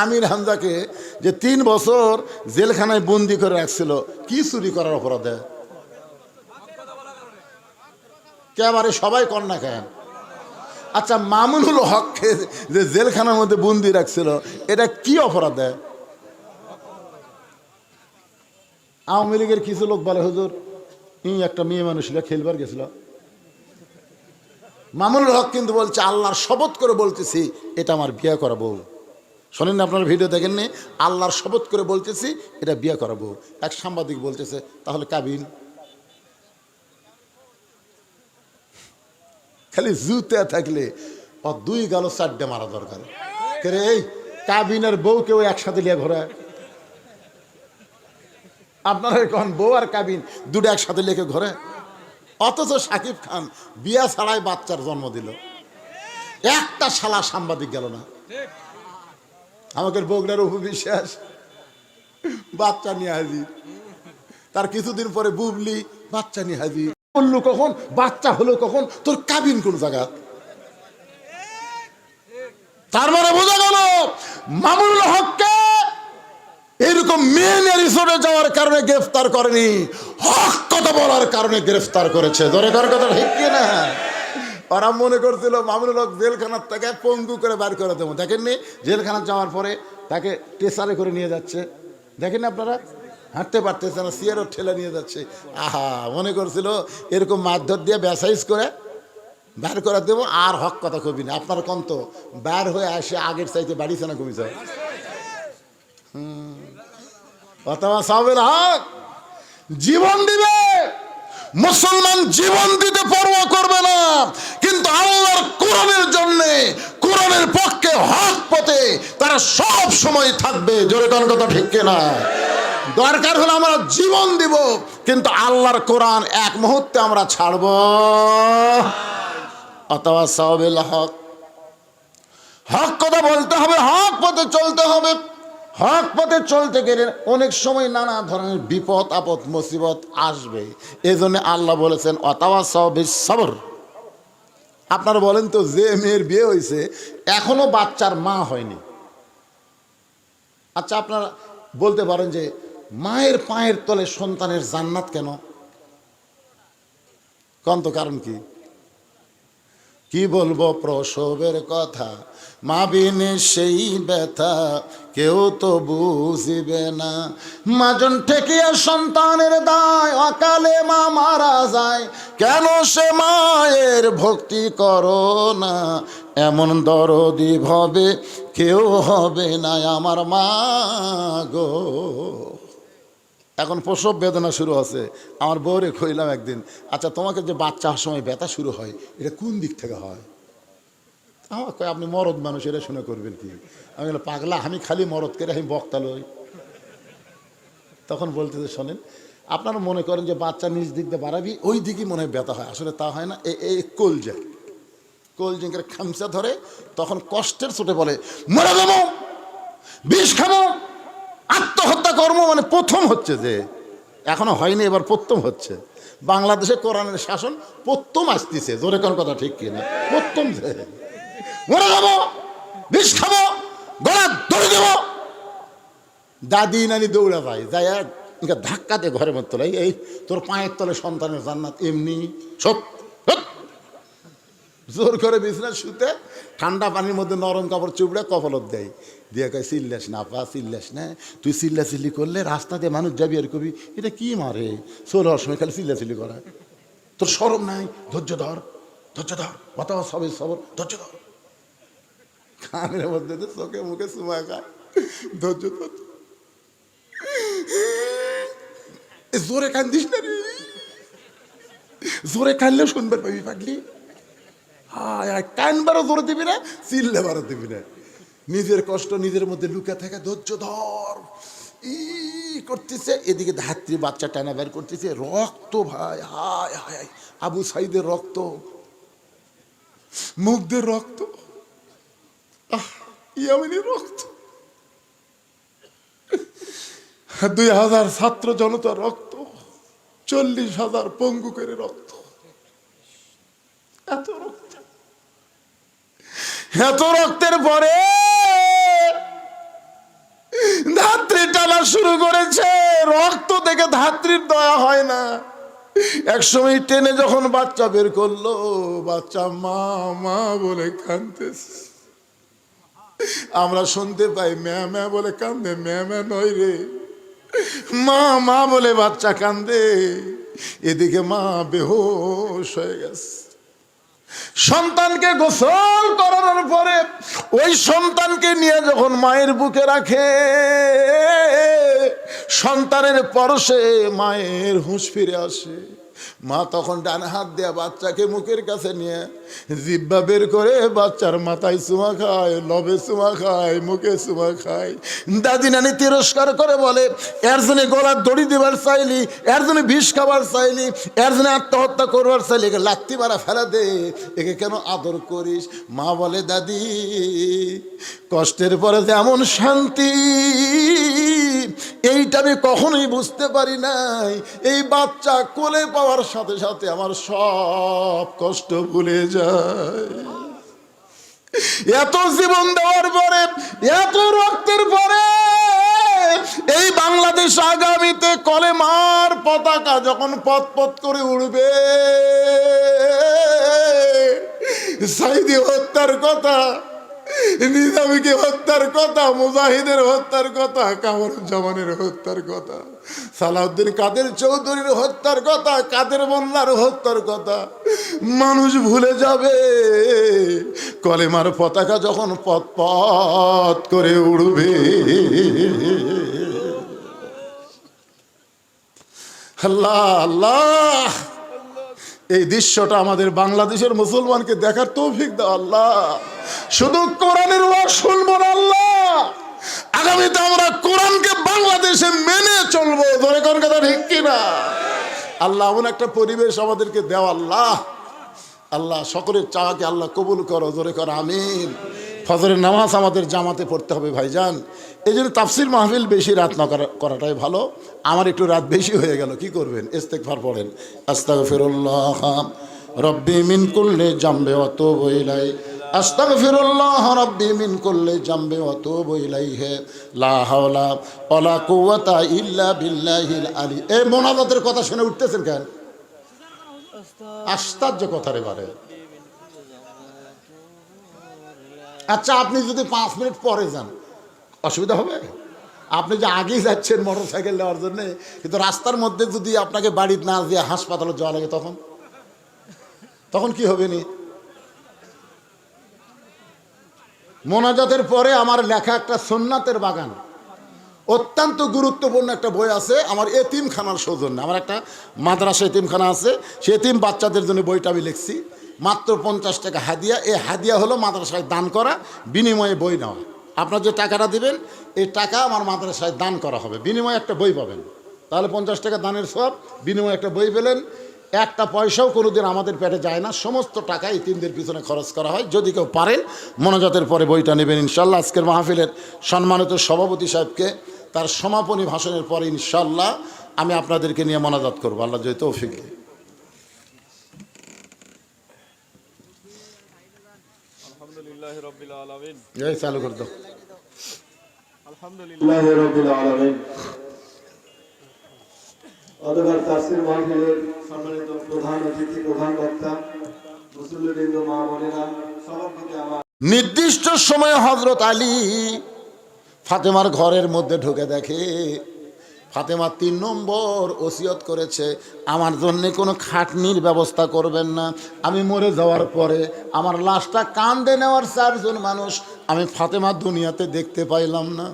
আমির হামজাকে যে 3 বছর জেলখানায় বন্দি করে রাখছিল কি চুরি করার অপরাধে? একেবারে সবাই কন্যা খান। আচ্ছা, মামুনুল হককে যে জেলখানার মধ্যে বন্দি রাখছিল এটা কি অপরাধে? আওয়ামী লীগের কিছু লোক বলে হুজুর একটা মেয়ে মানুষরা খেলবার গেছিল। মামুনুল হক কিন্তু বলছে আল্লাহর শপথ করে বলতেছি এটা আমার বিয়ে করা বউ। শোনেন না, আপনার ভিডিও দেখেননি? আল্লাহর শপথ করে বলতেছি এটা বিয়ে করা বউ। এক সাংবাদিক বলতেছে তাহলে কাবিন? খালি জুতে থাকলে ও 2 গালো 4টে মারা দরকার। এই কাবিনের বউ কেউ একসাথে লিয়ে ঘোরা? আপনারা কখন বউ আর কাবিন দুটো একসাথে লেখে ঘরে? অথচ শাকিব খান বিয়া ছাড়াই বাচ্চার জন্ম দিল, একটা শালা সাংবাদিক গেল না। আমাদের বগুড়ার উপবিশ্বাস বাচ্চা নিয়ে হাজির, তার কিছুদিন পরে বুবলি বাচ্চা নিয়ে হাজির। বললো কখন বাচ্চা হলো কখন, তোর কাবিন কোন জায়গা? তার মানে বোঝা গেল মামুনুল হককে এরকম মেন রিসোর্টে যাওয়ার কারণে গ্রেফতার করেনি, হক কথা বলার কারণে গ্রেফতার করেছে। ধরে কার কথা ঠিক না? ওরা মনে করছিল মামুনুল হক জেলখানার থেকে পঙ্গু করে বার করে দেবো। দেখেননি জেলখানা যাওয়ার পরে তাকে টেসারে করে নিয়ে যাচ্ছে, দেখেননি আপনারা? হাঁটতে পারতেছে না, সিয়ারও ঠেলে নিয়ে যাচ্ছে। আহা, মনে করছিল এরকম মারধর দিয়ে ব্যাসাইজ করে বার করে দেবো আর হক কথা কবি না। আপনার কন্ত বার হয়ে আসে আগের চাইতে বাড়িছে না কমিছে? অথবা সাহেবের হক জীবন দিবে, মুসলমান জীবন দিতে পরোয়া করবে না, কিন্তু আল্লাহর কোরআনের জন্য, কোরআনের পক্ষে হক পথে তারা সব সময় থাকবে। জোরে কোন কথা ঠিক কিনা? দরকার হলে আমরা জীবন দিব, কিন্তু আল্লাহর কোরআন এক মুহূর্তে আমরা ছাড়ব। অথবা সাহেবের হক, হক কথা বলতে হবে, হক পথে চলতে হবে। হক পথে চলতে গেলে অনেক সময় নানা ধরনের বিপদ আপদ মুসিবত আসবে। এই জন্য আল্লাহ বলেছেন ওয়াতাওয়াসাউ বিস-সাবর। আপনারা বলেন তো, যে মেয়ের বিয়ে হয়েছে এখনো বাচ্চার মা হয়নি, আচ্ছা আপনারা বলতে পারেন যে মায়ের পায়ের তলে সন্তানের জান্নাত কেন? কোন তো কারণ কি? কি বলবো প্রসবের কথা, মা বিনে সেই ব্যথা কেউ তো বুঝিবে না। মাজন ঠেকিয়া সন্তানের দায়, অকালে মা মারা যায়, কেন সে মায়ের ভক্তি করো না? এমন দরদি ভবে কেউ হবে না আমার মা গো। এখন প্রসব বেদনা শুরু আছে। আমার বউরে কইলাম একদিন, আচ্ছা তোমাকে যে বাচ্চা হওয়ার সময় ব্যথা শুরু হয় এটা কোন দিক থেকে হয়? আমার কয় আপনি মরদ মানুষ, এটা শুনে করবেন কি? আমি বললাম পাগলা, আমি খালি মরদ করে আমি বক্তা লই। তখন বলতেছে শোনেন, আপনারা মনে করেন যে বাচ্চা নিজ দিক দিয়ে বাড়াবি ওই দিকই মনে হয় ব্যথা হয়, আসলে তা হয় না। এই কোলজেঙ্কের খামচা ধরে তখন কষ্টের চোটে বলে মরে যাবো, বিষ খাবো, আত্মহত্যা কর্ম। মানে প্রথম হচ্ছে যে, এখনো হয়নি, এবার প্রথম হচ্ছে। বাংলাদেশে কোরআনের শাসন প্রথম আসতেছে। জোরে কোন কথা ঠিক কিনা? প্রথম যে মরে যাবো, বিষ খাবো, গলা ধরে দেবো, দাদি নানি দৌড়া যায়, যাই ধাক্কাতে ঘরের মধ্যে তোলাই, এই তোর পায়ের তলে সন্তানের জান্নাত এমনি সব। জোর করে বিছনা শুতে ঠান্ডা পানির মধ্যে নরম কাপড় চুপড়ে কপালত দেয়, দিয়ে কয় চিল্লাস না পা, চিল্লাস না, তুই চিল্লাচিল্লি করলে রাস্তা দিয়ে মানুষ যাবি আর কবি এটা কি মারে, চোর হওয়ার সময় খালি চিল্লাচিল্লি করা, তোর শরম নাই? ধৈর্য ধর, ধৈর্য ধর, বাতাও সবে সবর, ধৈর্য ধর। কানের মধ্যে চোখে মুখে চুমা খায়, ধৈর্য ধর, জোরে কান্দিস না রে, জোরে কানলেও শুনবার পাবি পাগলি। কানবারও জোরে দিবি না, চিল্লেবারও দিবি না। নিজের কষ্ট নিজের মধ্যে লুকা থাকে, ধৈর্য ধর ই করতেছে, এদিকে ধাত্রী বাচ্চা টানা বের করতেছে, রক্ত ভাই, হায় হায়, আবু সাইদের রক্ত, মুগ্ধের রক্ত, ইয়ামিনীর রক্ত, 2000 ছাত্র জনতার রক্ত, 40,000 পঙ্গু করে রক্ত, এত রক্ত, এত রক্তের পরে টানা শুরু করেছে, রক্ত দেখে ধাত্রীর দয়া হয় না। একসময় টেনে যখন বাচ্চা বের করলো, বাচ্চা মা মা বলে কাঁদতেছে। আমরা শুনতে পাই ম্যা ম্যা বলে কান্দে, ম্যা ম্যা নয় রে, মা মা বলে বাচ্চা কান্দে। এদিকে মা বেহুশ হয়ে গেছে। সন্তানকে গোসল করানোর পরে ওই সন্তানকে নিয়ে যখন মায়ের বুকে রাখে, সন্তানের পরশে মায়ের হুঁশ ফিরে আসে। মা তখন ডান হাত দেয়া বাচ্চাকে মুখের কাছে নিয়ে জিব্বা বের করে বাচ্চার মাথায় চুমা খায়, লবে চুমা খায়, মুখে চুমা খায়। দাদি নানি তিরস্কার করে বলে, এর জন্য গলার দড়ি দেবার চাইলি, এর জন্য বিষ খাবার চাইলি, এর জন্য আত্মহত্যা করবার চাইলি, একে লাত্তি মারা ফেলা দে, একে কেন আদর করিস? মা বলে, দাদি কষ্টের পরে যেমন শান্তি এইটা আমি কখনোই বুঝতে পারি নাই। এই বাচ্চা কোলে পাওয়ার সাথে সাথে আমার সব কষ্ট ভুলে যায়। এত জীবন দেওয়ার পরে, এত রক্তের পরে এই বাংলাদেশ আগামীতে কলেমার পতাকা যখন পথ পথ করে উড়বে, সাইদি হত্যার কথা, নিজামীকে হত্যার কথা, মুজাহিদের হত্যার কথা, কামরুজ্জামানের হত্যার কথা, সালাউদ্দিন কাদের চৌধুরীর হত্যার কথা, কাদের মোল্লার হত্যার কথা মানুষ ভুলে যাবে। কলেমার পতাকা যখন পথ পথ করে উড়বে, আল্লাহ আল্লাহ, এই দৃশ্যটা আমাদের বাংলাদেশের মুসলমানকে দেখার তৌফিক দাও আল্লাহ। শুধু কোরআনের ওয়াজ শুনবো না আল্লাহ, আগামীতে আমরা কোরআনকে বাংলাদেশে মেনে চলবো। ধরে কোন কথা ঠিক কিনা? আল্লাহ এমন একটা পরিবেশ আমাদেরকে দেওয়া আল্লাহ। আল্লাহ সকলের চাওয়াকে আল্লাহ কবুল করো, ধরে করো আমিন। ফজরের নামাজ আমাদের জামাতে পড়তে হবে ভাইজান, এই জন্য তাফসির মাহফিল বেশি রাত না করাটাই ভালো। আমার একটু রাত বেশি হয়ে গেল, কি করবেন? ইস্তেগফার পড়েন, আস্তাগফিরুল্লাহ রব্বি মিন কুল্লি জামবি ওয়া তুবু ইলাইহি, আস্তাগফিরুল্লাহ রব্বি মিন কুল্লি জামবি ওয়া তুবু ইলাইহি, লা হাওলা ওয়ালা কুওয়াতা ইল্লা বিল্লাহিল আলী। এই মোনাজাতের কথা শুনে উঠতেছেন কেন? আশ্চর্য কথা রে বারে। আচ্ছা, আপনি যদি 5 মিনিট পরে যান অসুবিধা হবে? আপনি যে আগেই যাচ্ছেন মোটর সাইকেল নেওয়ার জন্য, কিন্তু রাস্তার মধ্যে যদি আপনাকে বাড়ি না দিয়ে হাসপাতালে যাওয়া লাগে, তখন কি হবে? নি মোনাজাতের পরে আমার লেখা একটা সুন্নাতের বাগান, অত্যন্ত গুরুত্বপূর্ণ একটা বই আছে আমার এতিমখানার সৌজন্যে। আমার একটা মাদ্রাসা এতিমখানা আছে, সে এতিম বাচ্চাদের জন্য বইটা আমি লিখছি। মাত্র 50 টাকা হাদিয়া। এই হাদিয়া হলো মাদ্রাসায় দান করা, বিনিময়ে বই নেওয়া। আপনার যে টাকাটা দিবেন, এই টাকা আমার মাদ্রাসায় দান করা হবে, বিনিময়ে একটা বই পাবেন। তাহলে 50 টাকা দানের সব, বিনিময়ে একটা বই পেলেন। একটা পয়সাও কোনোদিন আমাদের পেটে যায় না, সমস্ত টাকা এতিমদের পিছনে খরচ করা হয়। যদি কেউ পারেন মোনাজাতের পরে বইটা নেবেন ইনশাল্লাহ। আজকের মাহফিলের সম্মানিত সভাপতি সাহেবকে তার সমাপনী ভাষণের পরে ইনশাল্লাহ আমি আপনাদেরকে নিয়ে মোনাজাত করবো, আল্লাহ যদি তৌফিক দেয়। আলহামদুলিল্লাহি রাব্বিল আলামিন। এই চালু করে দাও। আলহামদুলিল্লাহি রাব্বিল আলামিন। অদবার তাফসীর মাহফিলের সম্মানিত প্রধান অতিথি, প্রধান বক্তা, মুসল্লিবৃন্দ, মা বোনেরা, সবার প্রতি আমার নির্দিষ্ট সময়ে হযরত আলী ফাতেমার ঘরের মধ্যে ঢুকে দেখে ফাতেমা 3 নম্বর ওসিয়ত করেছে, আমার জন্য কোনো খাটনির ব্যবস্থা করবেন না। আমি মরে যাওয়ার পরে আমার লাশটা কাঁধে নেওয়ার 4 জন মানুষ আমি ফাতেমা দুনিয়াতে দেখতে পাইলাম না।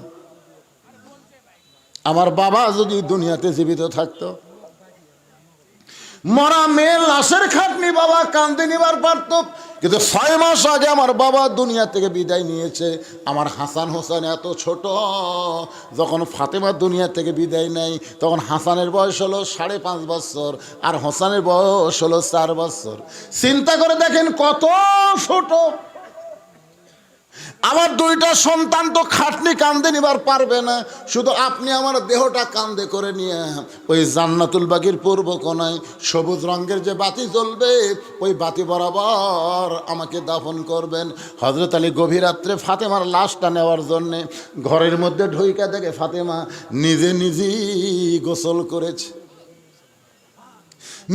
আমার বাবা যদি দুনিয়াতে জীবিত থাকতো, মরা মেয়ের লাশের খাটনি বাবা কাঁধে নিবার পারত, কিন্তু 6 মাস আগে আমার বাবা দুনিয়া থেকে বিদায় নিয়েছে। আমার হাসান হোসেন এত ছোট, যখন ফাতেমা দুনিয়া থেকে বিদায় নেয় তখন হাসানের বয়স হলো 5.5 বছর আর হোসেনের বয়স হলো 4 বছর। চিন্তা করে দেখেন কত ছোট। আমার দুইটা সন্তান তো খাটনি কান্দে নিবার পারবে না, শুধু আপনি আমার দেহটা কান্দে করে নিয়ে ওই জান্নাতুল বাগির পূর্ব কোণায় সবুজ রঙের যে বাতি জ্বলবে ওই বাতি বরাবর আমাকে দাফন করবেন। হযরত আলী গভীর রাত্রে ফাতেমার লাশটা নেওয়ার জন্যে ঘরের মধ্যে ঢুইকা দেখে ফাতেমা নিজে নিজেই গোসল করেছে,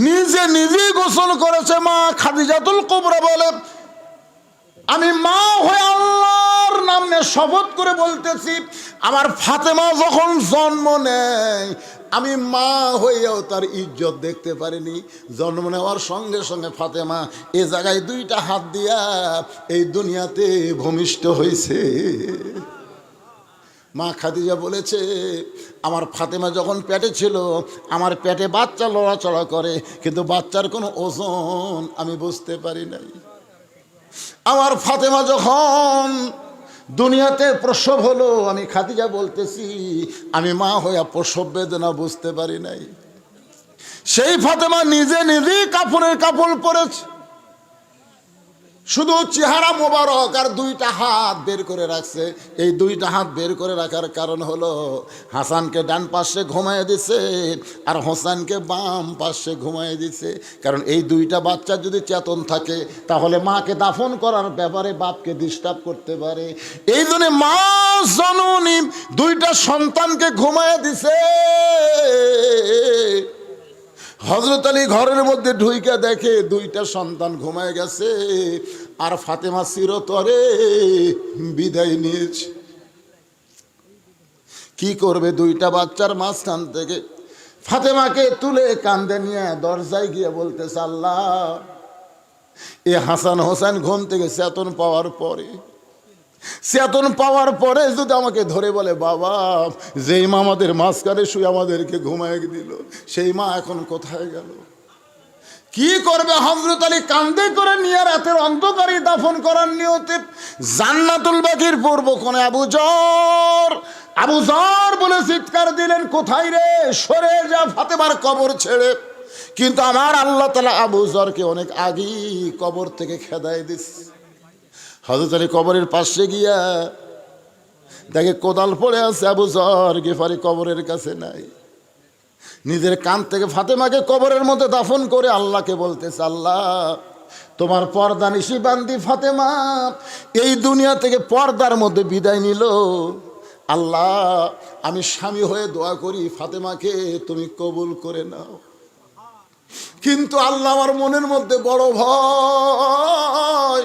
নিজে নিজেই গোসল করেছে। মা খাদিজাতুল কুবরা বলে, আমি মা হয়ে আল্লাহর নাম নিয়ে শপথ করে বলতেছি, আমার ফাতেমা যখন জন্ম নেয় আমি মা হইয়াও তার ইজ্জত দেখতে পারিনি। জন্ম নেওয়ার সঙ্গে সঙ্গে ফাতেমা এ জায়গায় দুইটা হাত দিয়া এই দুনিয়াতে ভূমিষ্ঠ হয়েছে। মা খাদিজা বলেছে, আমার ফাতেমা যখন পেটে ছিল আমার পেটে বাচ্চা লড়াচড়া করে, কিন্তু বাচ্চার কোনো ওজন আমি বুঝতে পারি নাই। আমার ফাতেমা যখন দুনিয়াতে প্রসব হলো আমি খাদিজা বলতেছি আমি মা হইয়া প্রসব বেদনা বুঝতে পারি নাই। সেই ফাতেমা নিজে নিজেই কাপড়ের কাপড় পরেছে, শুধু চেহারা মোবারক আর দুইটা হাত বের করে রাখছে। এই দুইটা হাত বের করে রাখার কারণ হলো হাসানকে ডান পাশে ঘুমাইয়ে দিছে আর হোসেনকে বাম পাশে ঘুমাইয়ে দিছে। কারণ এই দুইটা বাচ্চা যদি চেতন থাকে তাহলে মাকে দাফন করার ব্যাপারে বাপকে ডিস্টার্ব করতে পারে। এই জন্য মা জননী দুইটা সন্তানকে ঘুমাইয়ে দিছে। হযরত আলী ঘরের মধ্যে ঢুইকা দেখে দুইটা সন্তান ঘুমায় গেছে আর ফাতেমা চিরতরে বিদায় নিয়েছে। কি করবে? দুইটা বাচ্চার মাঝখান থেকে ফাতেমাকে তুলে কান্দে নিয়ে দরজায় গিয়ে বলতেছে, আল্লাহ, এ হাসান হোসেন ঘুম থেকে চেতন পাওয়ার পরে যদি আমাকে ধরে বলে, বাবা, যেই মা আমাদের মাঝখানে শুয়ে আমাদেরকে ঘুমায় দিল সেই মা এখন কোথায় গেল? কি করবে? হযরত আলী কান্দে করে নিয়ে রাতের অন্ধকারে দাফন করার নিয়তে জান্নাতুল বাকির পূর্ব কোণে আবু জর বলে চিৎকার দিলেন, কোথায় রে? সরে যা ফাতেমার কবর ছেড়ে। কিন্তু আমার আল্লাহ তাআলা আবু জরকে অনেক আগেই কবর থেকে খেদায় দিচ্ছে। হযরত আলী কবরের পাশে গিয়া দেখে কোদাল পড়ে আছে, আবু জর গিফারি কবরের কাছে নাই। নিজের কান থেকে ফাতেমাকে কবরের মধ্যে দাফন করে আল্লাহকে বলতেছে, আল্লাহ, তোমার পর্দা নিশি বান্দি ফাতেমা এই দুনিয়া থেকে পর্দার মধ্যে বিদায় নিল। আল্লাহ, আমি স্বামী হয়ে দোয়া করি ফাতেমাকে তুমি কবুল করে নাও। কিন্তু আল্লাহ, আমার মনের মধ্যে বড় ভয়,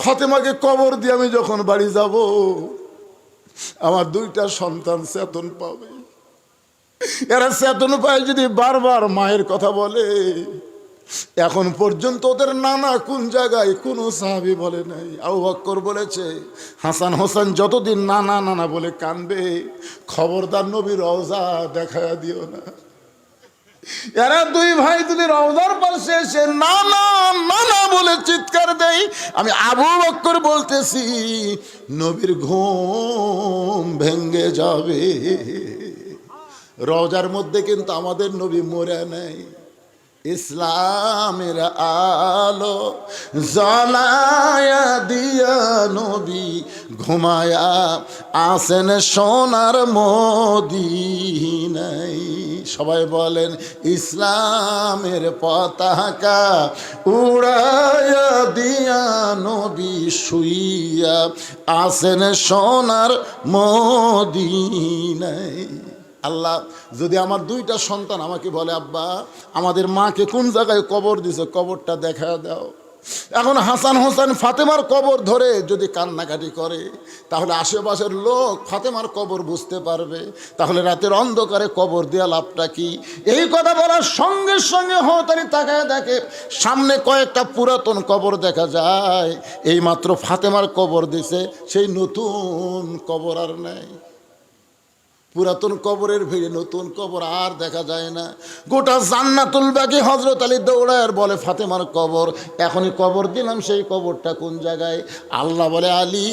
ফাতেমাকে কবর দিয়ে আমি যখন বাড়ি যাব আমার দুইটা সন্তান চেতন পাবে। এরা চেতন পায় যদি বারবার মায়ের কথা বলে। এখন পর্যন্ত ওদের নানা কোন জায়গায় কোনো সাহাবী বলে নাই। আবু বকর বলেছে, হাসান হোসেন যতদিন নানা নানা বলে কানবে খবরদার নবীর রওজা দেখায়া দিও না। এরা দুই ভাই যদি রওজার পাশে এসে নানা নানা বলে চিৎকার দেয়, আমি আবু বকর বলতেছি নবীর ঘুম ভেঙ্গে যাবে। রওজার মধ্যে কিন্তু আমাদের নবী মরে নাই। ইসলামের আলো জ্বালায়া দিয়া নবী ঘুমায়া আসেন সোনার মদিনায়। সবাই বলেন, ইসলামের পতাকা উড়ায়া দিয়া নবী শুইয়া আসেন সোনার মদিনায়। আল্লাহ, যদি আমার দুইটা সন্তান আমাকে বলে, আব্বা, আমাদের মাকে কোন জায়গায় কবর দিছে কবরটা দেখা দাও। এখন হাসান হোসেন ফাতেমার কবর ধরে যদি কান্নাকাটি করে তাহলে আশেপাশের লোক ফাতেমার কবর বুঝতে পারবে। তাহলে রাতের অন্ধকারে কবর দেওয়া লাভটা কি? এই কথা বলার সঙ্গে সঙ্গে হতারি তাকায় দেখে সামনে কয়েকটা পুরাতন কবর দেখা যায়। এই মাত্র ফাতেমার কবর দিছে, সেই নতুন কবর আর নাই। পুরাতন কবরের ভিড়ে নতুন কবর আর দেখা যায় না। গোটা জান্নাতুল বাকি হযরত আলী দৌড়ায় বলে, ফাতেমার কবর, এখনই কবর দিলাম, সেই কবরটা কোন জায়গায়? আল্লাহ বলে, আলী,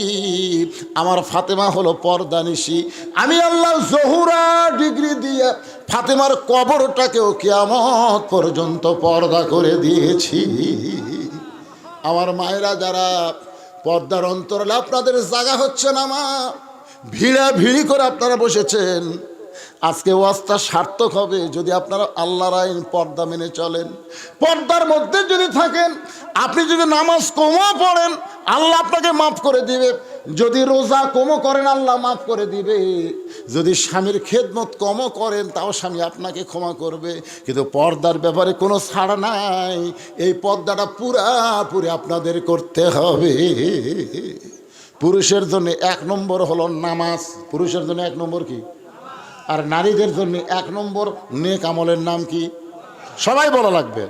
আমার ফাতেমা হলো পর্দানিশী। আমি আল্লাহ জহুরা ডিগ্রি দিয়ে ফাতেমার কবরটাকেও কিয়ামত পর্যন্ত পর্দা করে দিয়েছি। আমার মায়েরা যারা পর্দার অন্তরালে আপনাদের জায়গা হচ্ছে না মা, ভিড়া ভিড়ি করে আপনারা বসেছেন। আজকে ওয়াজটা সার্থক হবে যদি আপনারা আল্লাহর আইন পর্দা মেনে চলেন, পর্দার মধ্যে যদি থাকেন। আপনি যদি নামাজ কমও পড়েন আল্লাহ আপনাকে মাফ করে দিবে, যদি রোজা কমও করেন আল্লাহ মাফ করে দিবে, যদি স্বামীর খেদমত কমও করেন তাও স্বামী আপনাকে ক্ষমা করবে। কিন্তু পর্দার ব্যাপারে কোনো ছাড় নাই, এই পর্দাটা পুরাপুরি আপনাদের করতে হবে। পুরুষের জন্য 1 নম্বর হলো নামাজ, পুরুষের জন্য 1 নম্বর কি? আর নারীদের জন্য 1 নম্বর নেক আমলের নাম কি? সবাই বলা লাগবে।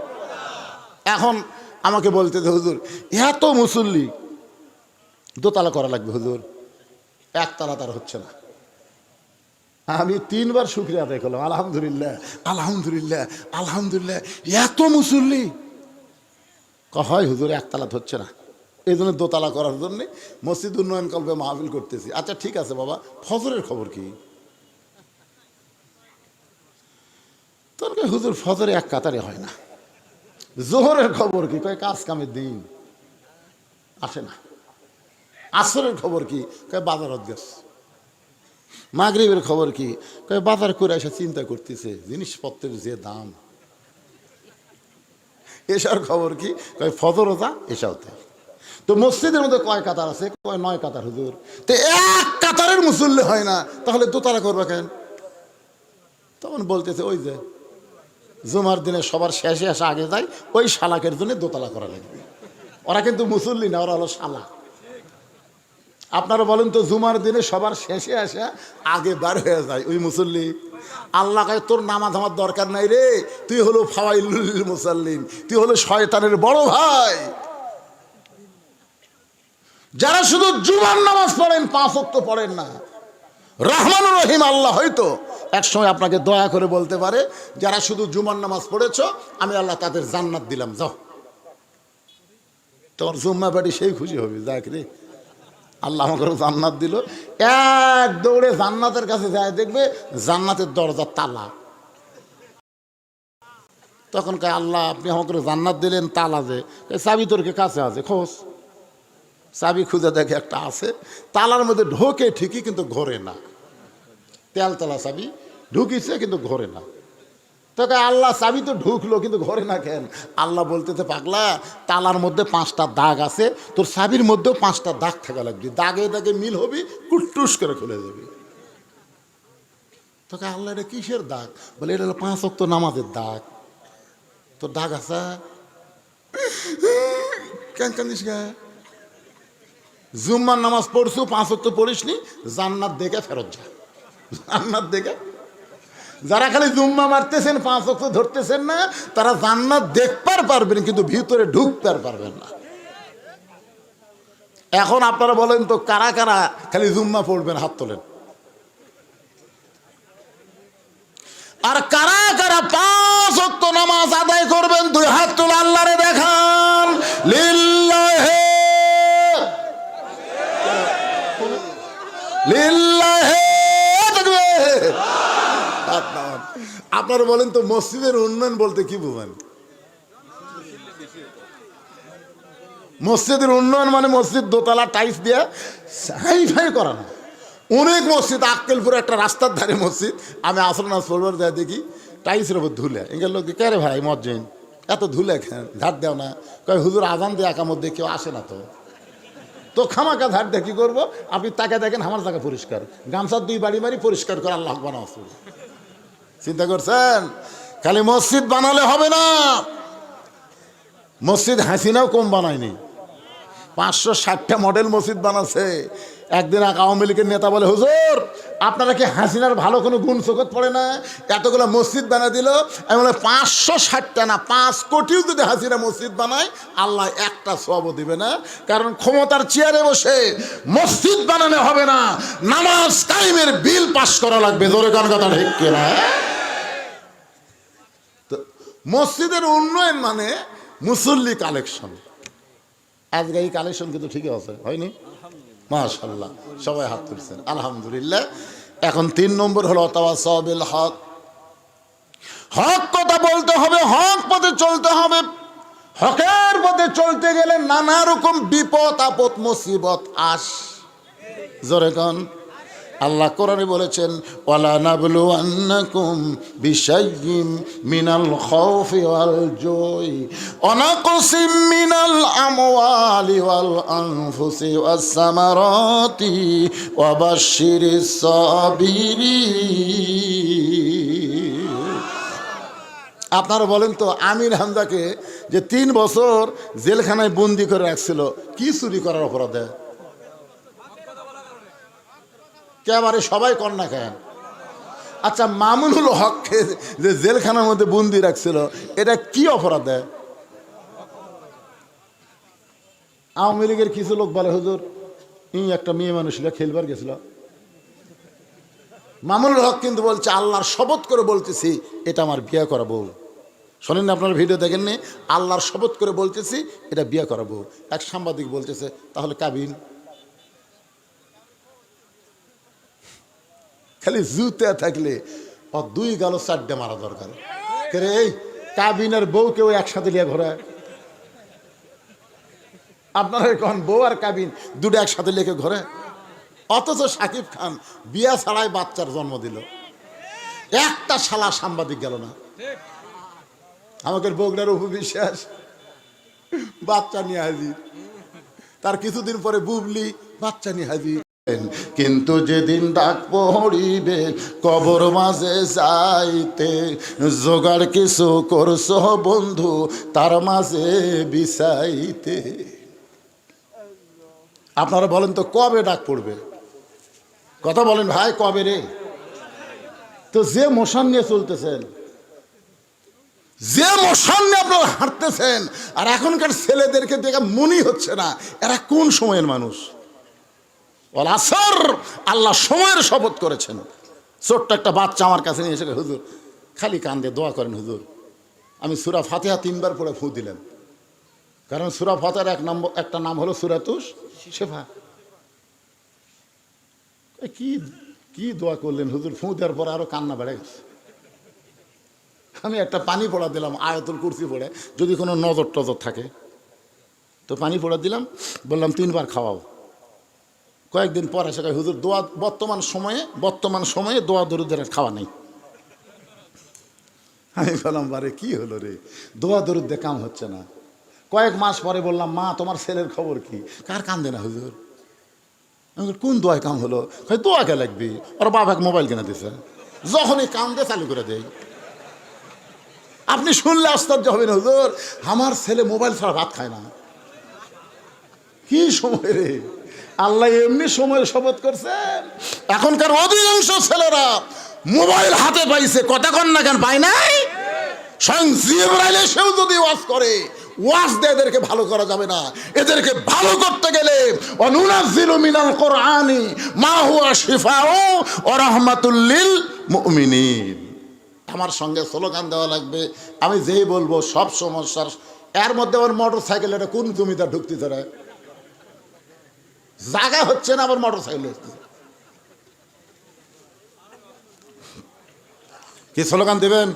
এখন আমাকে বলতে দে হুজুর এত মুসল্লি দোতলা করা লাগবে হুজুর, 1 তালা তার হচ্ছে না। আমি 3 বার শুকরিয়া আদায় করলাম, আলহামদুলিল্লাহ আলহামদুলিল্লাহ আলহামদুলিল্লাহ। এত মুসল্লি হয় হুজুর 1 তালা হচ্ছে না, এই জন্য দোতলা করার জন্যে মসজিদ উন্নয়ন কল্পে মাহফিল করতেছি। আচ্ছা ঠিক আছে বাবা, ফজরের খবর কি? তোর হুজুর ফজরে 1 কাতারে হয় না। জোহরের খবর কি? কয় কাজ কামের দিন আসে না। আসরের খবর কি? কয় বাজারত গেছে। মাগরিবের খবর কি? কয় বাজার করে এসে চিন্তা করতেছে জিনিসপত্রের যে দাম। এসার খবর কি? কয় ফজর ওজা এসাওতে। তো মসজিদের মধ্যে কয় কাতার আছে? কয় 9 কাতার হুজুর। তো 1 কাতারের মুসল্লি হয় না, তাহলে দোতলা করবে কেন? তখন বলতেছে ওই যে জুমার দিনে সবার শেষে আসা আগে যায়, ওই শালাকের জন্য দোতলা করা লাগবে। ওরা কিন্তু মুসল্লি না, ওরা হলো শালা। আপনারা বলেন তো জুমার দিনে সবার শেষে আসা আগে বার হয়ে যায় ওই মুসল্লি? আল্লাহ কয় তোর নামাজ আমার দরকার নাই রে, তুই হলো ফাওয়াইলুল মুসাল্লিন, তুই হলো শয়তানের বড় ভাই। যারা শুধু জুমার নামাজ পড়েন 5 ওয়াক্ত পড়েন না, রহমানুর রহিম আল্লাহ হয়তো একসময় আপনাকে দয়া করে বলতে পারে যারা শুধু জুমার নামাজ পড়েছ আমি আল্লাহ তাদের জান্নাত দিলাম, যাও। তোমার জুম্মা বাড়ি সেই খুশি হবে, যাক রে আল্লাহ আমাকে জান্নাত দিল। 1 দৌড়ে জান্নাতের কাছে যায়, দেখবে জান্নাতের দরজা তালা। তখন কয় আল্লাহ আপনি আমাকে জান্নাত দিলেন, তালা যে চাবি তোর কাছে আছে, খোঁজ। চাবি খুঁজে দেখে একটা আছে, তালার মধ্যে ঢোকে ঠিকই কিন্তু ঘোরে না। তেলতলা চাবি ঢুকিছে কিন্তু ঘোরে না। তোকে আল্লাহ চাবি তো ঢুকলো কিন্তু ঘরে না কেন? আল্লাহ বলতেছে পাগলা তালার মধ্যে 5টা দাগ আছে, তোর চাবির মধ্যেও 5টা দাগ থাকা লাগবে, দাগে দাগে মিল হবি, কুটটুস করে খুলে যাবি। তোকে আল্লাহ এটা কিসের দাগ? বলে এটা হলো 5 ওয়াক্ত নামাজের দাগ। তোর দাগ আছে কেন কান্দিস গা? জুম্মার নামাজ পড়ছু 5 ওয়াক্ত পড়িসনি, জান্নাত দেখে ফেরত যা। জান্নাত দেখে যারা খালি জুম্মা মারতেছেন 5 ওয়াক্ত ধরতেছেন না, তারা জান্নাত দেখতে পারবেন কিন্তু ভিতরে ঢুকতে পারবেন না। এখন আপনারা বলেন তো কারা কারা খালি জুম্মা পড়বেন? হাত তোলেন। আর কারা কারা 5 ওয়াক্ত নামাজ আদায় করবেন? 2 হাত তুলে আল্লাহরে দেখান। লিল্লাহি লিল্লাহি তাকবীর। আপনারা বলেন তো মসজিদের উন্নয়ন বলতে কি বুঝেন? মসজিদের উন্নয়ন মানে মসজিদ দোতলা টাইলস দিয়ে হাইফাই করা না। অনেক মসজিদ, আক্কেলপুরে একটা রাস্তার ধারে মসজিদ, আমি আসর নামাজ পড়বার যায় দেখি টাইলসের ওপর ধুলে। এগুলো লোক কে রে ভাই মজ্জিন এত ধুলে ধার দেও না? কয় হুজুর আজান দিয়ে একামত দিয়ে কেউ আসে না তো, তো খামাকা ধার দিয়ে কি করবো? আপনি তাকে দেখেন আমার জায়গা পরিষ্কার, গামছার 2 বাড়ি মারি পরিষ্কার করে আল্লাহ বানাও। চিন্তা করছেন? খালি মসজিদ বানালে হবে না। মসজিদ হাসিনাও কম বানায়নি, 560টা মডেল মসজিদ বানাচ্ছে। একদিন এক আওয়ামী লীগের নেতা বলে হুজুর আপনারা কি হাসিনার ভালো কোনো গুণ চোখত পড়ে না? এতগুলো মসজিদ বানা দিল। আমি বলে 560টা না 5 কোটিও যদি হাসিনা মসজিদ বানায় আল্লাহ একটা সওয়াবও দিবে না। কারণ ক্ষমতার চেয়ারে বসে মসজিদ বানানো হবে না, নামাজ কায়েমের বিল পাস করা লাগবে। জোরে কোন কথা ঠিক কিনা? তো মসজিদের উন্নয়ন মানে মুসল্লি কালেকশন। আজকে এই কালেকশন কিন্তু ঠিকই আছে, হয়নি? মাশাআল্লাহ, সবাই হাত তুলছেন, আলহামদুলিল্লাহ। এখন 3 নম্বর হলো তাওয়াসাউ বিল হক। হক কথা বলতে হবে, হক পথে চলতে হবে। হকের পথে চলতে গেলে নানা রকম বিপদ আপদ মুসিবত জোরে কোন আল্লাহ কোরআনে বলেছেন ওয়ালা নাবলুয়ান্নাকুম বিশাইয়্যিম মিনাল খাউফি ওয়াল জুই ওয়া নাকসিম মিনাল আমওয়ালি ওয়াল আনফুসি ওয়াস সামারাতি ওয়া বাশশিরিস সাবিরিন। আপনারা বলেন তো আমির হামজাকে যে 3 বছর জেলখানায় বন্দি করে রাখছিল কি চুরি করার অপরাধে? একেবারে সবাই কন্যা কেন? আচ্ছা, মামুনুল হককে যে জেলখানার মধ্যে বন্দি রাখছিল এটা কি অপরাধে? আওয়ামী লীগের কিছু লোক বলে হুজুর একটা মেয়ে মানুষ খেলবার গেছিল। মামুনুল হক কিন্তু বলছে আল্লাহর শপথ করে বলতেছি এটা আমার বিয়ে করা বউ। শোনেন না, আপনারা ভিডিও দেখেননি? আল্লাহর শপথ করে বলতেছি এটা বিয়ে করা বউ। এক সাংবাদিক বলতেছে তাহলে কাবিন? খালি জুতে থাকলে 2 গাল 4টে মারা দরকার। এই কাবিনের বউ কেউ একসাথে লিয়ে ঘোরে? আপনারা কখন বউ আর কাবিন দুটো একসাথে লেখে ঘরে? অথচ শাকিব খান বিয়া ছাড়াই বাচ্চার জন্ম দিল, একটা শালা সাংবাদিক গেল না। আমাদের বগুড়ার উপবিশ্বাস বাচ্চা নিয়ে হাজির, তার কিছুদিন পরে বুবলি বাচ্চা নিয়ে হাজির। কিন্তু যেদিন ডাক পড়িবে কবর মাঝে যাইতে, জোগাড় কিছু করছ বন্ধু তার মাঝে বিছাইতে। আপনারা বলেন তো কবে ডাক পড়বে? কথা বলেন ভাই, কবে রে? তো যে মোশন নিয়ে চলতেছেন, যে মোশন নিয়ে আপনারা হাঁটতেছেন, আর এখনকার ছেলেদেরকে দেখে মনে হচ্ছে না এরা কোন সময়ের মানুষ। আসর আল্লাহ সময়ের শপথ করেছেন। ছোট্ট একটা বাচ্চা আমার কাছে নিয়ে এসে হুজুর খালি কান্দে, দোয়া করেন হুজুর। আমি সূরা ফাতিহা 3 বার পড়ে ফু দিলাম, কারণ সূরা ফাতিহার একটা নাম হলো সূরাতুশ শিফা। কি কি দোয়া করলেন হুজুর? ফু দেওয়ার পর আরো কান্না বেড়ে গেছে। আমি একটা পানি পড়া দিলাম আয়াতুল কুরসি পড়ে, যদি কোনো নজর টজর থাকে তো পানি পড়া দিলাম, বললাম 3 বার খাওয়াও। কয়েকদিন পরে সে হুজুর দোয়া বর্তমান সময়ে দোয়া দরুদের খাওয়া নেই। আমি বললাম বারে কি হলো রে, দোয়া দরুদ দিয়ে কাম হচ্ছে না। কয়েক মাস পরে বললাম মা তোমার ছেলের খবর কি? কার কান্দে না হুজুর? আমি কোন দোয়ায় কাম হলো? দোয়াকে লাগবি, ওর বাবাকে মোবাইল কিনে দিছে, যখনই কান্দে চালু করে দেয়। আপনি শুনলে আশ্চর্য হবেন হুজুর, আমার ছেলে মোবাইল ছাড়া ভাত খায় না। কি সময় রে! আল্লাহ এমনি সময়ের শপথ করছেন। এখনকার অধিকাংশ ছেলেরা মোবাইল হাতে পাইছে, কথা কন না কেন? পায় নাই? স্বয়ং জিবরাইল এসেও যদি ওয়াজ করে, ওয়াজ দিয়ে এদেরকে ভালো করা যাবে না। এদেরকে ভালো করতে গেলে অনুনাজ্জিলু মিনাল কোরআনি মা হুয়া শিফাউ ওয়া রাহমাতুল লিল মুমিনিন। আমার সঙ্গে স্লোগান দেওয়া লাগবে। আমি যেই বলবো সব সমস্যার, এর মধ্যে আমার মোটর সাইকেল, এটা কোন জমিদার ঢুকতে ধরে জায়গা হচ্ছে না, আবার মোটর সাইকেল হচ্ছে। কি স্লোগান দেবেন?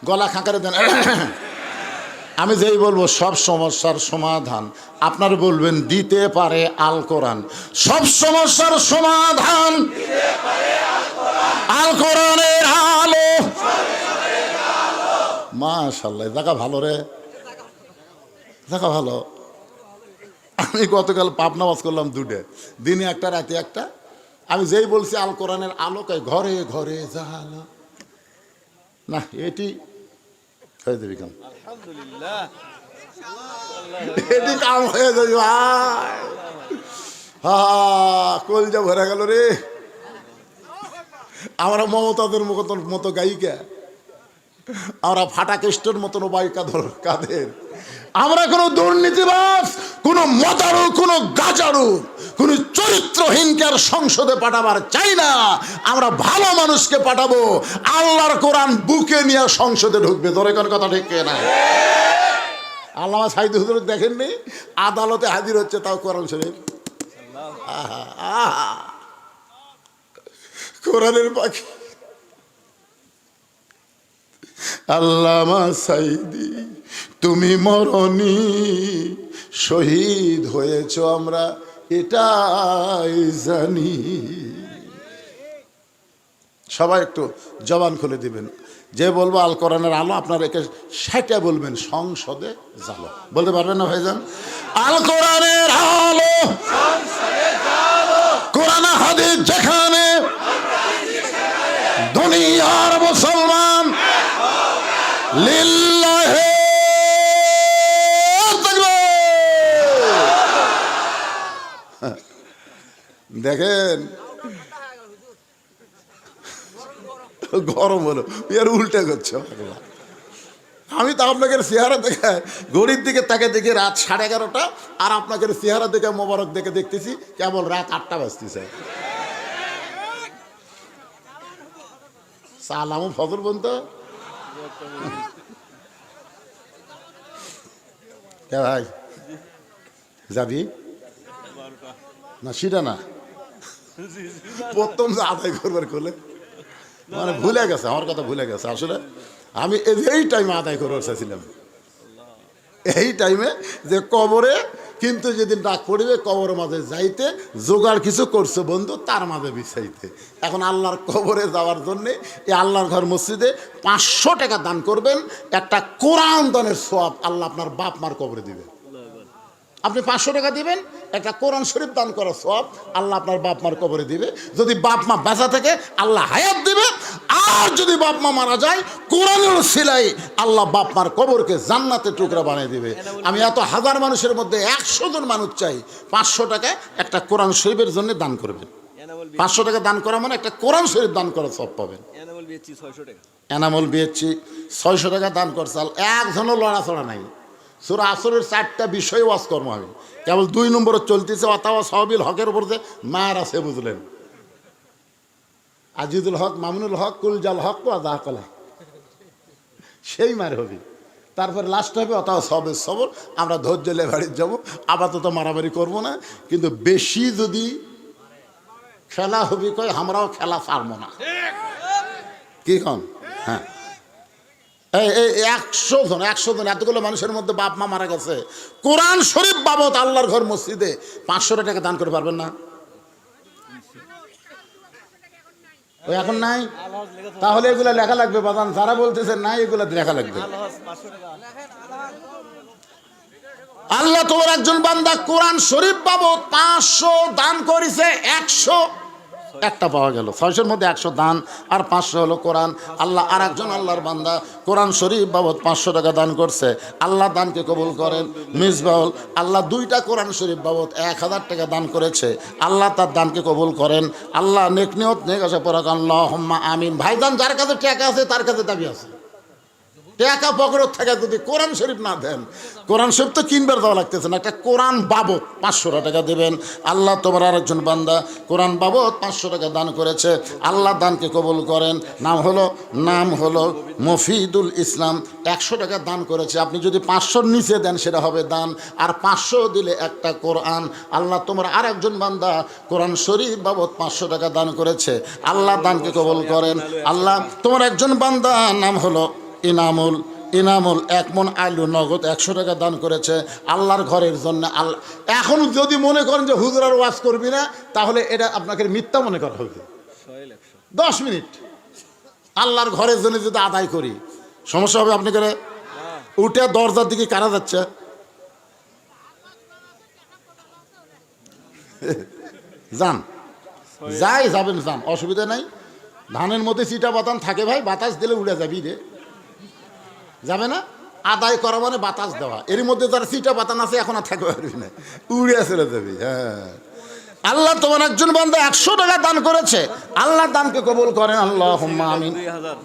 গলা খাঁকারে দেন। আমি যেই বলবো সব সমস্যার সমাধান, আপনার বলবেন দিতে পারে আল কোরআন। সব সমস্যার সমাধান আল কোরআনের আলো। মাশাআল্লাহ, জায়গা ভালো রে, জায়গা ভালো। আমি গতকাল পাবনা ওয়াজ করলাম 2টে, দিনে একটা রাতে একটা। আমি যেই বলছি আল কোরআনের আলোকে ঘরে ঘরে জালো না, এটি হয়ে যাবে কাম, এটি কাম হয়ে যাবে ভাই। কলজা ভরে গেল রে। আমরা মমতাদের মতো গায়িকা, আমরা ফাটা কেষ্টর মতন কাদের। আমরা কোনো দুর্নীতিবাজ, কোনো মদারু, কোনো গাজারু, কোনো চরিত্রহীনকে আর সংসদে পাঠাবার চাই না। আমরা ভালো মানুষকে পাঠাবো, আল্লাহর কোরআন বুকে নিয়ে সংসদে ঢুকবে। ধরে কোন কথা ঠিক না? আল্লামা সাইদ হুজুর দেখেননি আদালতে হাজির হচ্ছে, তাও কোরআন শরীফ। কোরআনের পাখি আল্লামা সাইদি তুমি মরণি শহীদ হয়েছ আমরা এটাই জানি। সবাই একটু জবান খুলে দিবেন। যে বলবো আল কোরআনের আলো, আপনার একে সেটা বলবেন সংসদে জালো। বলতে পারবেন না ভাইজান? আল কোরআনের আলো, কোরআন হাদিস যেখানে, দুনিয়ার মুসলমান লিল্লাহে তাকবীর। দেখেন গরম হলো, এর উল্টে করছে। আমি তো আপনাকে চেহারা দেখে ঘড়ির দিকে তাকে দেখি রাত 11:30, আর আপনাকে চেহারা দেখে মোবারক দেখে দেখতেছি কেবল রাত 8টা বাজতেছে। সালামু ফজর বলতো কে ভাই যাবি না? সেটা না, প্রথম যে আদায় করবার করলে মানে ভুলে গেছে, আমার কথা ভুলে গেছে। আসলে আমি এই টাইমে আদায় করে চাইছিলাম, এই টাইমে যে কবরে, কিন্তু যেদিন ডাক পড়িবে কবরের মাঝে যাইতে জোগাড় কিছু করছে বন্ধু, তার মাঝে বিছাইতে। এখন আল্লাহর কবরে যাওয়ার জন্যে এই আল্লাহর ঘর মসজিদে 500 টাকা দান করবেন, একটা কোরআন দানের সওয়াব আল্লাহ আপনার বাপ মার কবরে দিবে। আপনি 500 টাকা দিবেন, একটা কোরআন শরীফ দান করার সওয়াব আল্লাহ আপনার বাপ মার কবরে দিবে। যদি বাপ মা বাঁচা থাকে আল্লাহ হায়াত দিবে, আর যদি বাপ মা মারা যায় কোরআনের সিলাই আল্লাহ বাপ মার কবরকে জান্নাতের টুকরা বানিয়ে দিবে। আমি এত হাজার মানুষের মধ্যে 100 জন মানুষ চাই 500 টাকা একটা কোরআন শরীফের জন্য দান করবেন। 500 টাকা দান করা মানে একটা কোরআন শরীফ দান করার সওয়াব পাবেন। এনামুল বিএচি 600 টাকা দান করছে, একজনও লড়াচড়া নাই। সূরা আসরের 4টা বিষয় ওয়াজ করবো আমি, কেবল 2 নম্বরে চলতেছে অথবা সাহাবিল হকের উপর যে মার আছে, বুঝলেন? আজিজুল হক, মামুনুল হক, কুলজাল হক তো আদা কলা, সেই মার হবে। তারপরে লাস্ট হবে অথবা সবের সবর। আমরা ধৈর্য লে বাড়ির যাবো, আপাতত মারামারি করবো না, কিন্তু বেশি যদি খেলা হবি কয় আমরাও খেলা ছাড়বো না। কি কন? হ্যাঁ, এই 100 জন এতগুলো মানুষের মধ্যে বাপ মা মারা গেছে, কোরআন শরীফ বাবদ আল্লাহর ঘর মসজিদে 500 টাকা দান করে পারবেন না? ওই এখন নাই, তাহলে এগুলা লেখা লাগবে বাদান। যারা বলতেছে নাই, এগুলা লেখা লাগবে। আল্লাহ তোমার একজন বান্দা কোরআন শরীফ বাবদ 500 দান করেছে, 100 একটা পাওয়া গেল। 600-এর মধ্যে 100 দান আর 500 হলো কোরআন। আল্লাহ আর একজন আল্লাহর বান্দা কোরআন শরীফ বাবদ 500 টাকা দান করছে, আল্লাহ দানকে কবুল করেন। মিসবাউল আল্লাহ 2টা কোরআন শরীফ বাবদ 1000 টাকা দান করেছে, আল্লাহ তার দানকে কবুল করেন। আল্লাহ নেক নিয়ত নেক আশা পরাক আল্লাহুম্মা আমিন। ভাইজান যার কাছে টাকা আছে তার কাছে দাবি আছে, টাকা পকেটত থাকে যদি কোরআন শরীফ না দেন, কোরআন শরীফ তো কিনবার দেওয়া লাগতেছে না, একটা কোরআন বাবদ 500 টাকা দেবেন। আল্লাহ তোমার আরেকজন বান্দা কোরআন বাবদ 500 টাকা দান করেছে, আল্লাহ দানকে কবুল করেন। নাম হলো মফিদুল ইসলাম, 100 টাকা দান করেছে। আপনি যদি 500-র নিচে দেন সেটা হবে দান, আর 500 দিলে একটা কোরআন। আল্লাহ তোমার আরেকজন বান্দা কোরআন শরীফ বাবদ 500 টাকা দান করেছে, আল্লাহ দানকে কবুল করেন। আল্লাহ তোমার একজন বান্দা নাম হলো ইনামুল 1 মণ আলু নগদ 100 টাকা দান করেছে, আল্লাহর ঘরের জন্য। আল্লাহ এখন যদি মনে করেন যে হুজুর আর ওয়াজ করবি না, তাহলে এটা আপনাকে মিথ্যা মনে করা হবে। 10 মিনিট আল্লাহর ঘরের জন্য যদি আদায় করি সমস্যা হবে? আপনি করে উঠে দরজার দিকে কারা যাচ্ছে? যাবেন, অসুবিধা নাই। ধানের মধ্যে চিটা বাতান থাকে ভাই, বাতাস দিলে উড়ে যাবি রে, যাবে না? আদায় করা মানে বাতাস দেওয়া। এর মধ্যে যারা চিটা বাতান আছে এখন আর থাকবে পারবি না, উড়ে চলে যাবি। হ্যাঁ, আল্লাহ তোমার একজন বান্দা 100 টাকা দান করেছে, আল্লাহ দানকে কবুল করেন। আল্লাহুম্মা আমিন।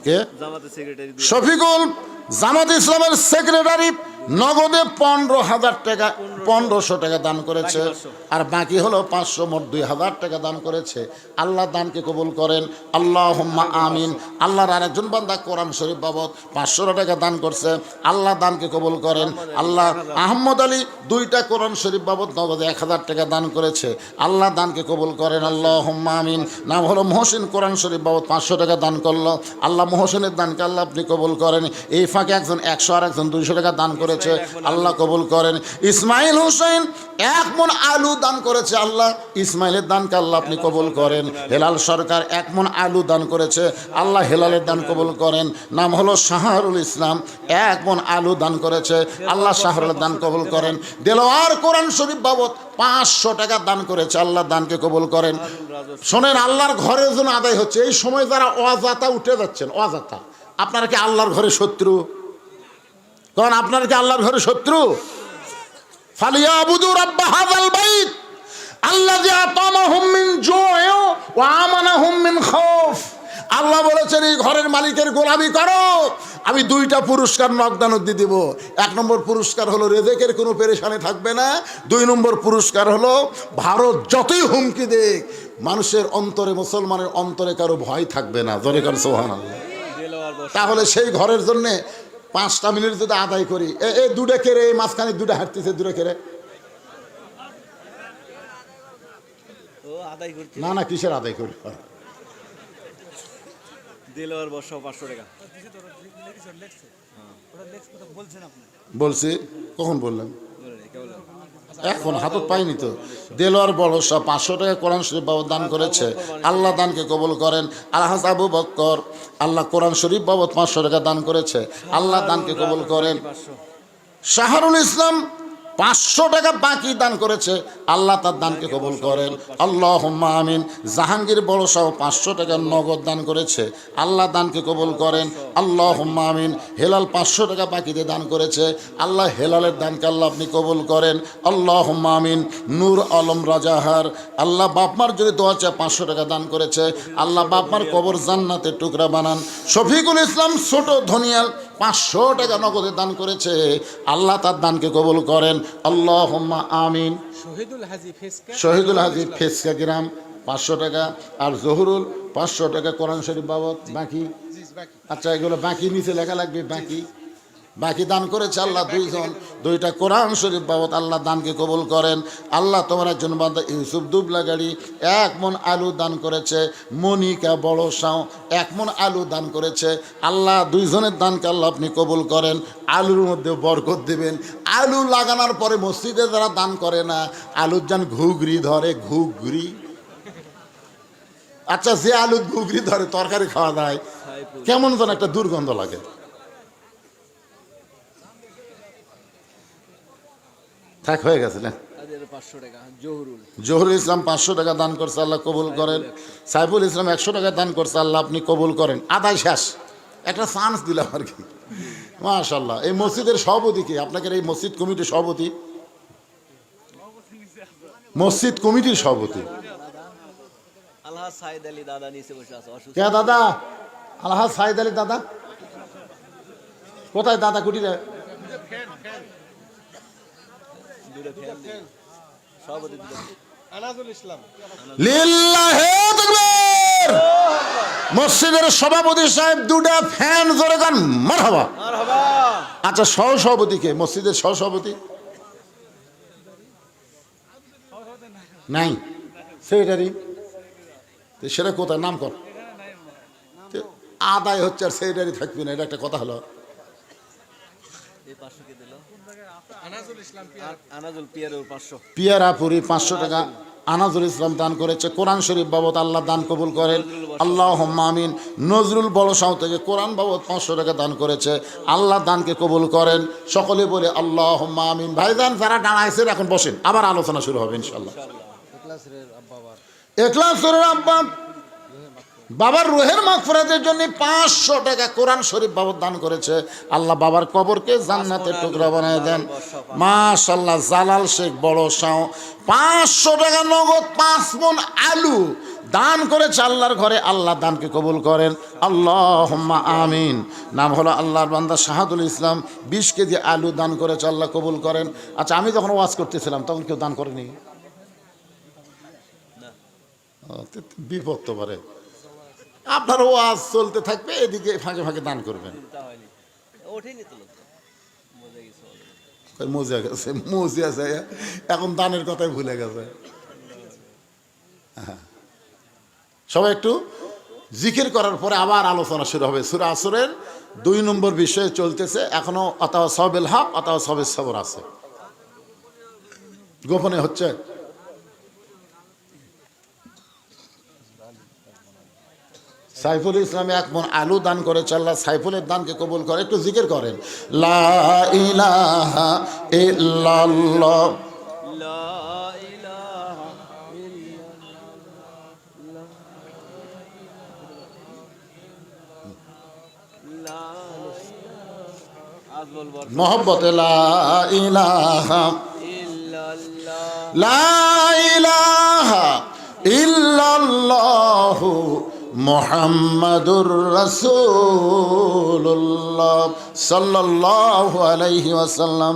কে? শফিকুল জামাত ইসলামের সেক্রেটারি নগদে 15,000 টাকা 1500 টাকা দান করেছে, আর বাকি হলো 500, মোট 2000 টাকা দান করেছে। আল্লাহ দানকে কবুল করেন। আল্লাহুম্মা আমিন। আল্লাহর আরেকজন বান্দা কোরআন শরীফ বাবদ 500 টাকা দান করছে, আল্লাহ দানকে কবুল করেন। আল্লাহ আহমদ আলী 2টা কোরআন শরীফ বাবদ নগদে 1000 টাকা দান করেছে, আল্লাহ দানকে কবুল করেন। আল্লাহুম্মা আমিন। নাম হলো মহসিন, কোরআন শরীফ বাবদ 500 টাকা দান করলো, আল্লাহ মহসিনের দানকে আল্লাহ আপনি কবুল করেন। এই ফাঁকে একজন 100 আর একজন 200 টাকা দান করেছে, আল্লাহ কবুল করেন। ইসমাইল হোসেন 1 মণ আলু দান করেছে, আল্লাহ ইসমাইলের দানকে আল্লাহ আপনি কবুল করেন। হেলাল সরকার 1 মণ আলু দান করেছে, আল্লাহ হেলালের দান কবুল করেন। নাম হলো শাহরুল ইসলাম, 1 মণ আলু দান করেছে, আল্লাহ শাহরুলের দান কবুল করেন। দেলোয়ার কোরআন শরীফ বাবদ 500 টাকা দান করেছে, আল্লাহ দানকে কবুল করেন। শোনেন, আল্লাহর ঘরের জন্য আদায় হচ্ছে। এই সময় যারা অজাতা উঠে যাচ্ছেন, অজাতা, আপনারা কি আল্লাহর ঘরে শত্রু? কারণ আপনারা কি আল্লাহর ঘরে শত্রু? ফালিয়াবুদু রাব্ব হাযাল বাইত আল্লাযী আতামাহুম মিন জু'ইন ওয়া আমানাহুম মিন খাউফ। আল্লাহ বলেছেন এই ঘরের মালিকের গোলামি করো, আমি 2টা পুরস্কার নগদানগদি দিব। 1 নম্বর পুরস্কার হলো রেজেকের কোনো পেরেশানি থাকবে না। 2 নম্বর পুরস্কার হলো ভারত যতই হুমকি দেখ, মানুষের অন্তরে, মুসলমানের অন্তরে কারো ভয় থাকবে না। জোরে কার সুবহানাল্লাহ। তাহলে সেই ঘরের জন্য 5টা মিনিট যদি আদায় করি, এই 2টা কেড়ে, এই মাঝখানে 2টা হাঁটতেছে, 2টা কেড়ে না না, কিসের আদায় করি? বলছি কখন বললাম? এখন হাতত পাইনি তো। দেলোয়ার বড়সা 500 টাকা কোরআন শরীফ বাবদ দান করেছে, আল্লাহ দানকে কবুল করেন। আলহাজ আবু বক্কর, আল্লাহ কোরআন শরীফ বাবদ 500 টাকা দান করেছে, আল্লাহ দানকে কবুল করেন। শাহরুল ইসলাম 500 টাকা বাকি দান করেছে, আল্লাহ তার দানকে কবুল করেন। আল্লাহুম্মা আমিন। জাহাঙ্গীর বড়সাও 500 টাকা নগদ দান করেছে, আল্লাহ দানকে কবুল করেন। আল্লাহুম্মা আমিন। হেলাল 500 টাকা বাকিতে দান করেছে, আল্লাহ হেলালের দানকে আল্লাহ আপনি কবুল করেন। আল্লাহুম্মা আমিন। নূর আলম রাজাহার, আল্লাহ বাপমার যদি দোয়া চায় 500 টাকা দান করেছে, আল্লাহ বাপমার কবর জান্নাতের টুকরা বানান। শফিকুল ইসলাম ছোট ধনিয়াল 500 টাকা নগদে দান করেছে, আল্লাহ তার দানকে কবুল করেন। আল্লাহুম্মা আমিন। শহীদুল হাজি ফেসকা গ্রাম 500 টাকা, আর জহুরুল 500 টাকা কোরআন শরীফ বাবদ বাকি। আচ্ছা, এগুলো বাকি নিচে লেখা লাগবে, বাকি দান করেছে আল্লাহ 2 জন, 2টা কোরআন শরীফ বাবদ, আল্লাহ দানকে কবুল করেন। আল্লাহ তোমার একজন বান্দা ইউসুফ দুবলাগাড়ি 1 মণ আলু দান করেছে। মনিকা বড়সাও 1 মণ আলু দান করেছে, আল্লাহ 2 জনের দানকে আল্লাহ আপনি কবুল করেন। আলুর মধ্যে বরকত দিবেন। আলু লাগানোর পরে মসজিদে যারা দান করে না, আলুর যান ঘুগরি ধরে, ঘুগরি। আচ্ছা, যে আলু ঘুগরি ধরে তরকারি খাওয়া যায়, কেমন যেন একটা দুর্গন্ধ লাগে। থাক, হয়ে গেছে না? জহুরুল ইসলাম 500 টাকা দান করছে, আল্লাহ কবুল করেন। সাইফুল ইসলাম 100 টাকা দান করছে, আল্লাহ আপনি কবুল করেন। আদায় শেষ, একটা চান্স দিলাম আর কি। মাশাআল্লাহ। এই মসজিদের সভাপতি কি? আপনাকে এই মসজিদ কমিটির সভাপতি, মসজিদ কমিটির সভাপতি আলহাজ সাইদ আলী দাদা নিচে বসে আছে। কে দাদা? আলহাজ সাইদ আলী দাদা কোথায়? দাদা কুটিরে মসজিদের সভাপতি সাহেব 2টা ফ্যান জোরে গান মারহাবা। আচ্ছা, সহসভাপতি কে? মসজিদের সহসভাপতি নাই, সেক্রেটারি সেটা কোথায়? নাম কর। আদায় হচ্ছে আর সেক্রেটারি থাকবি না, এটা একটা কথা হলো। পিয়ারাপুরি 500 টাকা আনাজুল ইসলাম দান করেছে, কোরআন শরীফ বাবদ, আল্লাহ দান কবুল করেন। আল্লাহুম্মা আমিন। নজরুল বড়সাও থেকে কোরআন বাবদ 500 টাকা দান করেছে, আল্লাহ দানকে কবুল করেন। সকলে বলে আল্লাহুম্মা আমিন। ভাইজান যারা দাঁড়াইছেন এখন বসেন, আবার আলোচনা শুরু হবে ইনশাআল্লাহ। এখলাসের আব্বা বাবার রুহের মাগফিরাতের জন্য 500 টাকা কোরআন শরীফ বাবদ দান করেছে, আল্লাহ বাবার কবরকে জান্নাতের টুকরা বানায় দেন। মাশাআল্লাহ। জালাল শেখ বড়সাও 500 টাকা নগদ 5 মণ আলু দান করেছে আল্লাহর ঘরে, আল্লাহ দানকে কবুল করেন। আল্লাহুম্মা আমিন। নাম হলো আল্লাহর বান্দা শাহাদুল ইসলাম 20 কেজি আলু দান করেছে, আল্লাহ কবুল করেন। আচ্ছা, আমি যখন ওয়াজ করতেছিলাম তখন কেউ দান করেনি? বিপদ তো পারে। আপনার ওয়াজ চলতে থাকবে, এদিকে ফাঁকে ফাঁকে দান করবেন। মজে আছে, এখন দানের কথাই ভুলে গেছে। সবাই একটু জিকির করার পরে আবার আলোচনা শুরু হবে। সূরা আসরের 2 নম্বর বিষয়ে চলতেছে এখনো। অথবা সবেল হক অথবা সবের সবর আছে, গোপনে হচ্ছে। সাইফুল ইসলাম 1 মণ আলু দান করেছে, আল্লাহ সাইফুলের দানকে কবুল করে। একটু জিকির করেন, লা ইলাহা ইল্লাল্লাহ। লা ইলাহা ইল্লাল্লাহ। লা আজ বলবো মহব্বতে লা ইলাহা ইল্লাল্লাহ। লা ইলাহা ইল্লাল্লাহু মুহাম্মাদুর রাসূলুল্লাহ সাল্লাল্লাহু আলাইহি ওয়াসাল্লাম।